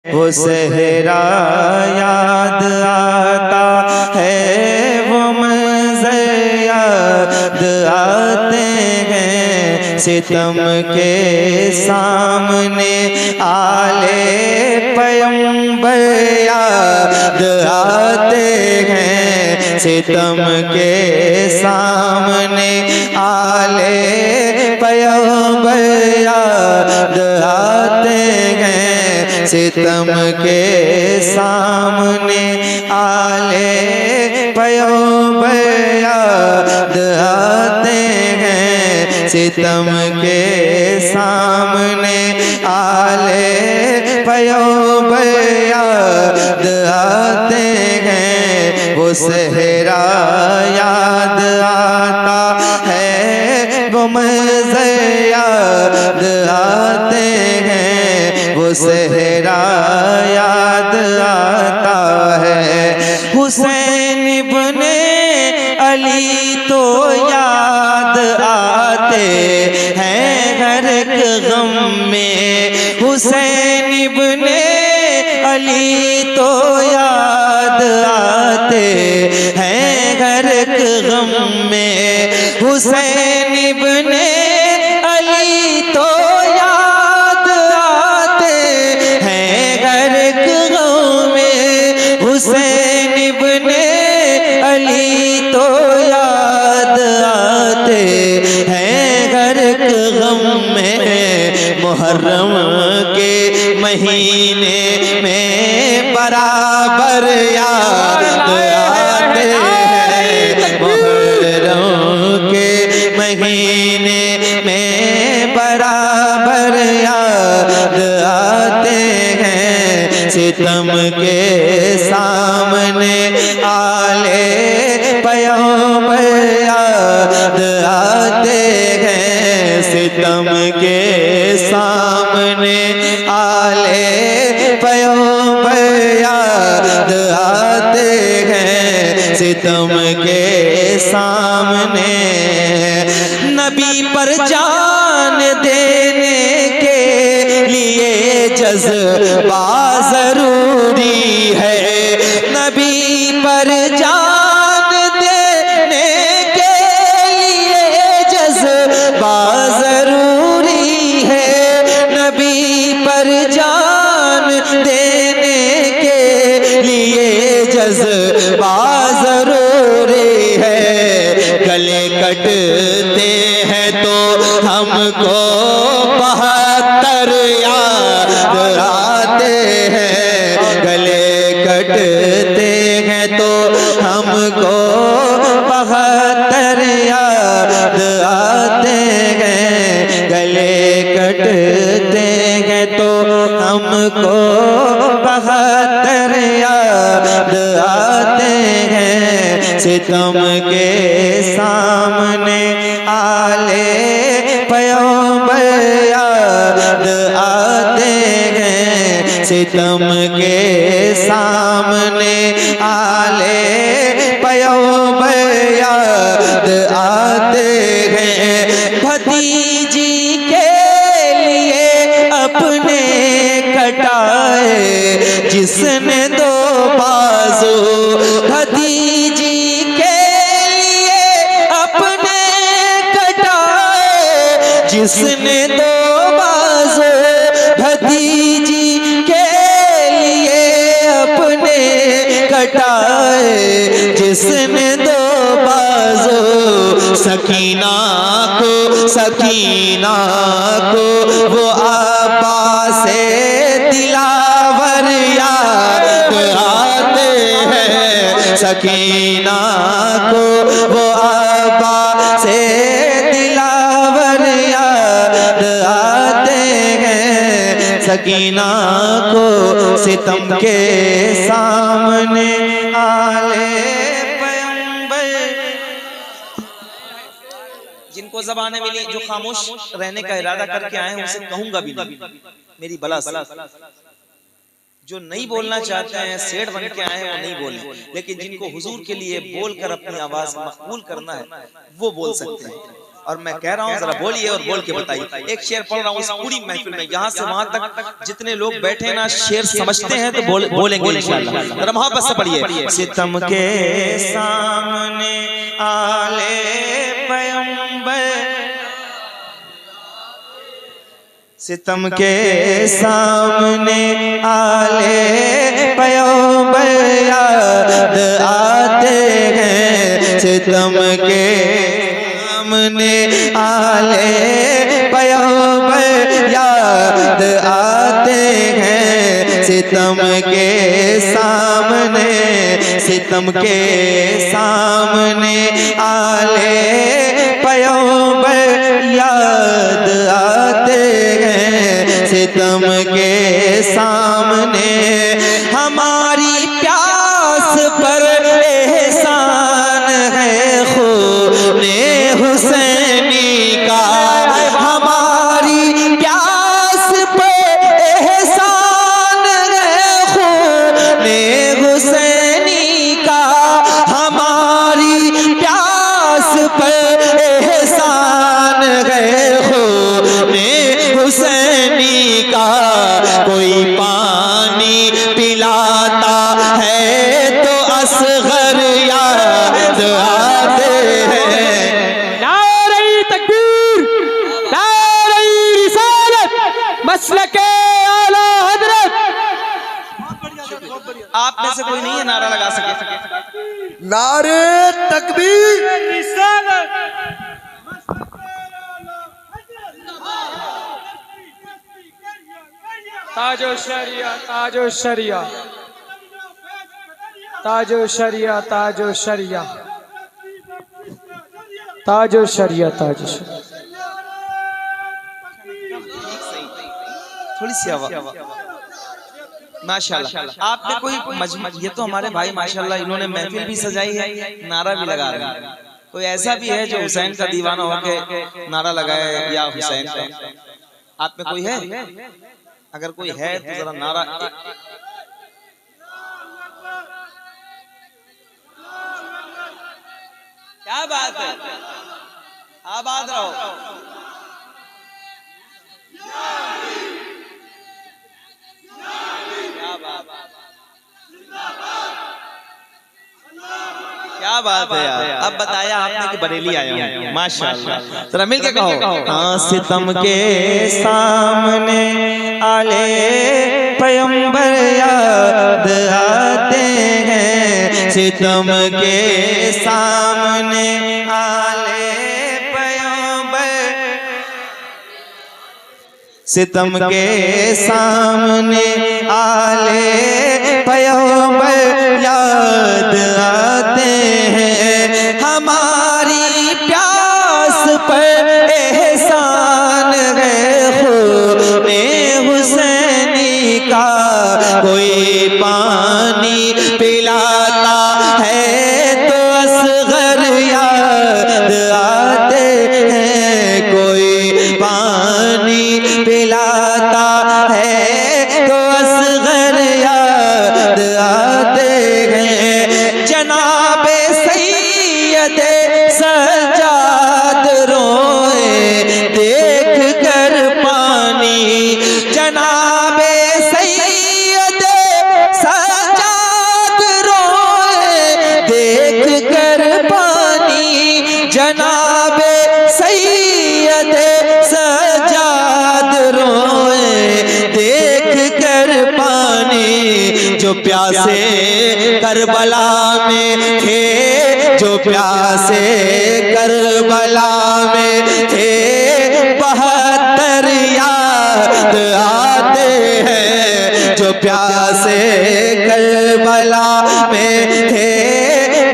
वो सहरा याद आता है, वो मंज़र याद आते हैं। सितम के सामने आले पैगंबर याद आते हैं। सितम के सामने आले पैगंबर याद आते हैं। सितम के सामने आले पैगंबर याद आते हैं। सितम के सामने आले पैगंबर याद आते हैं। वो सहरा याद आता है, वो मंज़र याद आते हैं। वो सहरा याद आता है। हुसैन इब्ने अली तो याद आते हैं हर एक गम में। हुसैन इब्ने अली तो याद आते हैं हर एक गम में। हुसैन इब्ने अली तो याद आते हैं हर एक गम में। हुसैन इब्ने अली तो याद आते हैं हर एक गम में। मुहर्रम के महीने में बराबर याद आते हैं। मुहर्रम के महीने में बराबर याद आते हैं। सितम के सामने आले पैगंबर याद आते हैं। सितम के सामने आले पैगंबर याद आते हैं। सितम के सामने नबी पर जान देने के लिए जज्बा जरूरी है। नबी पर जान देने के लिए जज्बा जरूरी है। नबी पर जान देने के लिए जज्बा जरूरी है। गले कटते हैं तो हमको 72 याद आते हैं। गले कटते हैं तो हमको 72 याद आते हैं। गले कटते हैं तो हमको 72 याद आते हैं। सितम के सामने आले पैगंबर याद आते हैं। सितम के सामने आले पैगंबर याद आते हैं। भतीजी के लिए अपने कटाए जिसने 2 बाजू। भतीजी के लिए अपने कटाए जिसने 2 बाजू। भतीजी के लिए अपने कटाए जिसने 2 बाजू। सकीना को वो अब्बास से दिलावर याद आते हैं। सकीना को वो अब्बास से दिलावर याद आते हैं। सकीना को सितम के सामने आले जिनको ज़बानें मिली, जो खामोश रहने का इरादा करके आए हैं उनसे कहूंगा भी नहीं, मेरी बला से। जो नहीं बोलना चाहते हैं, सेठ बन के आए हैं, वो नहीं बोले। लेकिन जिनको हुजूर के लिए बोलकर अपनी आवाज मकबूल करना है वो बोल सकते हैं। और मैं कह रहा हूँ जरा बोलिए और बोल के बताइए। एक शेर पढ़ रहा हूँ इस पूरी महफिल में, यहाँ से वहां तक जितने लोग बैठे हैं ना शेर समझते हैं तो बोलेंगे इंशाअल्लाह। जरा मोहब्बत से पढ़िए। सितम के सामने आले पैगंबर, सितम के सामने आले पैगंबर याद आते हैं, सितम के सामने आले पैगंबर याद आते हैं, सितम के सामने, सितम के सामने आले पैगंबर याद आते हैं, सितम के सामने हमारी प्यास पर एहसान है खूने हुसैनी का, हमारी प्यास पर एहसान है खूने हुसैनी का, हमारी प्यास पर एहसान है खूने हुसैनी का। कोई पानी पिलाता है तो असगर याद आते हैं। नारे तकबीर, नारे रिसालत, मसलके आला हजरत। आप में से कोई नहीं है नारा लगा सके? नारे तकबीर, ताजो शरिया, ताजो शरिया, ताजो शरिया, ताजो शरिया, ताजो शरिया, ताजो शरिया। थोड़ी सी आवाज माशाल्लाह। आपने कोई ये तो हमारे भाई माशाल्लाह इन्होंने महफिल भी सजाई है, नारा भी लगा रहे हैं। कोई ऐसा भी है जो हुसैन का दीवाना होके नारा लगाए या हुसैन का? आप में कोई है? अगर कोई है तो जरा नारा। क्या बात है, आबाद रहो। क्या बात है यार। अब बताया आपने कि बरेली आया हूं, माशाल्लाह। जरा मिल के कहो। हाँ, सितम के सामने आले पैगंबर याद आते हैं, सितम के सामने आले पैगंबर, सितम के सामने आले पैगंबर याद आते हैं, हमारी प्यास पर एहसान है खूने हुसैनी का। कोई पानी पिलाता है तो असगर याद आते हैं, कोई पानी पिलाता है तो असगर याद आते हैं। जनाबे सैयदे सज्जाद रोए देख कर पानी, जनाबे सैयदे सज्जाद रोए देख कर पानी, जनाबे सैयदे सज्जाद रोए देख कर पानी। जो प्यासे करबला में थे, जो प्यासे करबला में थे, 72 याद आते हैं। जो प्यासे करबला में थे,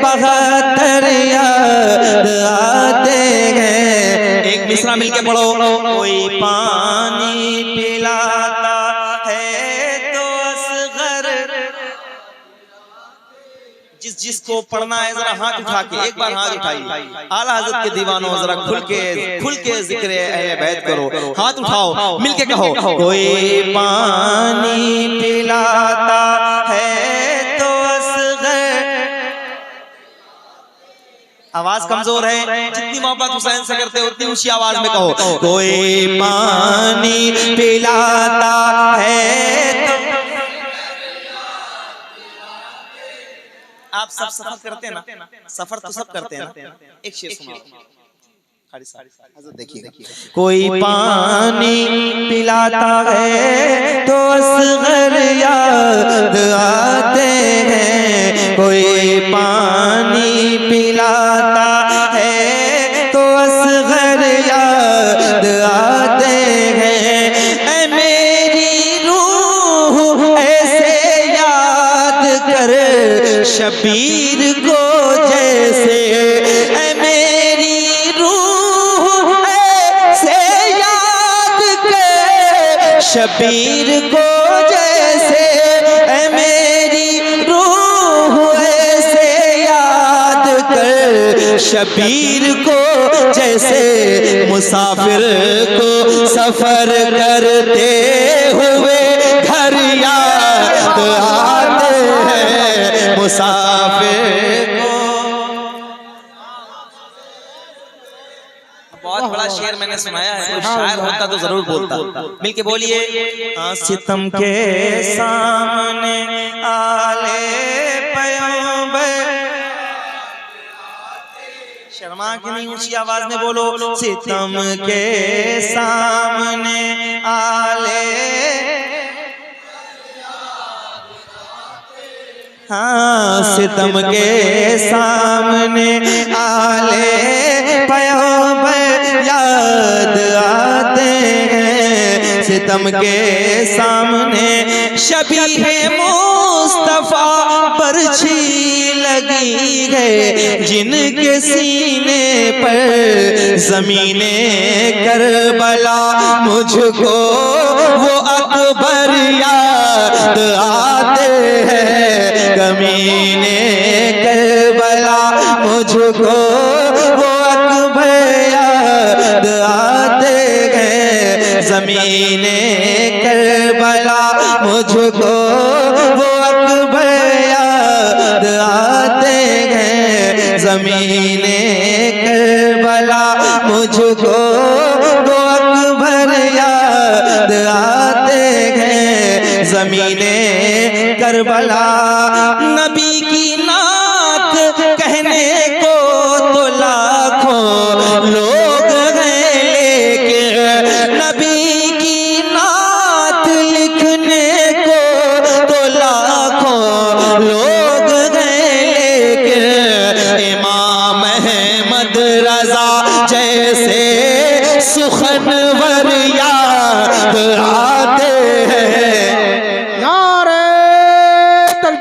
72 याद आते हैं। एक मिसरा मिलके पढ़ो। कोई पानी पिलाता है तो असगर, जिसको पढ़ना है जरा हाथ उठा के, एक बार हाथ उठाइए। आला हज़रत के दीवानों जरा खुल के जिक्र अहले बैत करो। हाथ उठाओ, मिलके कहो। कोई पानी पिलाता है तो असगर, आवाज कमजोर है, जितनी मोहब्बत हुसैन से करते हो उतनी ऊंची आवाज में कहो। कोई पानी पिलाता है तो आप सब सफर करते हैं ना, सफर तो सब करते हैं ना। एक शेर सुनाओ। देखिए, कोई पानी पिलाता है तो असगर याद आते हैं, कोई पानी पिलाता है तो असगर याद आते हैं। ऐ मेरी रूह ऐसे याद कर शबीर को जैसे, ऐ मेरी शबीर को जैसे, ऐ मेरी रूह ऐसे याद कर शबीर को जैसे, मुसाफिर को सफर करते हुए घर याद आते हैं, मुसाफिर को। बहुत बड़ा शेर मैंने सुनाया है, कोई शायर होता तो जरूर बोलता। मिलके बोलिए। सितम के सामने आले पैगंबर, शर्मा की नहीं, ऊंची आवाज में बोलो। सितम के सामने आले, हाँ सितम के सामने आले पैगंबर याद आते हैं, सितम के सामने शबीह मुस्तफा बरछी लगी है, जिनके सीने पर ज़मीने करबला मुझको वो अकबर याद आते हैं, कमीने करबला मुझको वो अकबर याद आते हैं, ज़मीने करबला मुझको वो अकबर याद आते हैं, ज़मीने करबला मुझको वो अकबर याद आते हैं, ज़मीने करबला। नबी की